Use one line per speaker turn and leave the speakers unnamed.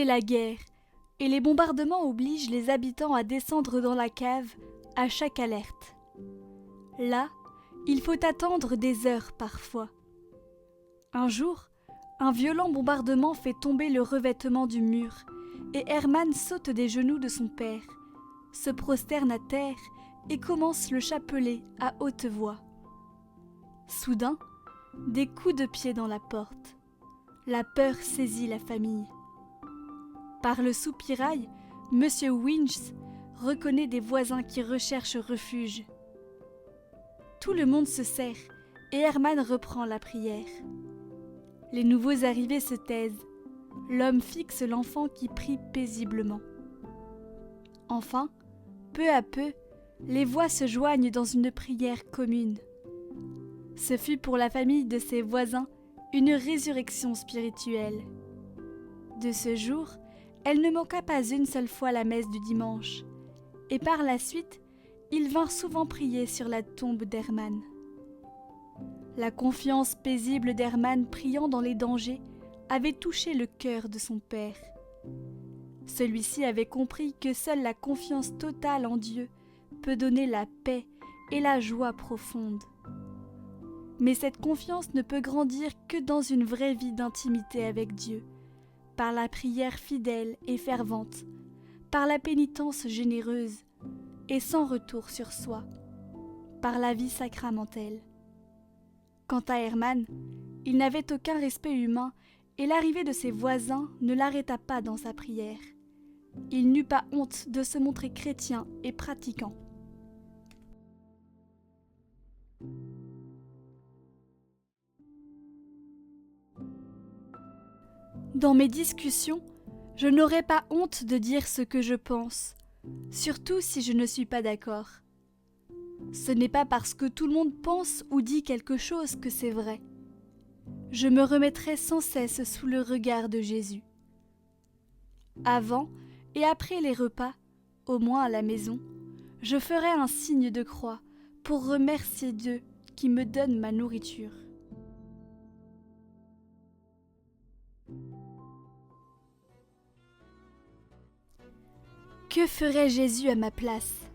C'est la guerre, et les bombardements obligent les habitants à descendre dans la cave à chaque alerte. Là, il faut attendre des heures parfois. Un jour, un violent bombardement fait tomber le revêtement du mur, et Hermann saute des genoux de son père, se prosterne à terre et commence le chapelet à haute voix. Soudain, des coups de pied dans la porte. La peur saisit la famille. Par le soupirail, Monsieur Winch reconnaît des voisins qui recherchent refuge. Tout le monde se serre et Hermann reprend la prière. Les nouveaux arrivés se taisent. L'homme fixe l'enfant qui prie paisiblement. Enfin, peu à peu, les voix se joignent dans une prière commune. Ce fut pour la famille de ses voisins une résurrection spirituelle. De ce jour, elle ne manqua pas une seule fois la messe du dimanche, et par la suite, ils vinrent souvent prier sur la tombe d'Hermann. La confiance paisible d'Hermann priant dans les dangers avait touché le cœur de son père. Celui-ci avait compris que seule la confiance totale en Dieu peut donner la paix et la joie profonde. Mais cette confiance ne peut grandir que dans une vraie vie d'intimité avec Dieu, par la prière fidèle et fervente, par la pénitence généreuse et sans retour sur soi, par la vie sacramentelle. Quant à Hermann, il n'avait aucun respect humain et l'arrivée de ses voisins ne l'arrêta pas dans sa prière. Il n'eut pas honte de se montrer chrétien et pratiquant. Dans mes discussions, je n'aurai pas honte de dire ce que je pense, surtout si je ne suis pas d'accord. Ce n'est pas parce que tout le monde pense ou dit quelque chose que c'est vrai. Je me remettrai sans cesse sous le regard de Jésus. Avant et après les repas, au moins à la maison, je ferai un signe de croix pour remercier Dieu qui me donne ma nourriture. Que ferait Jésus à ma place ?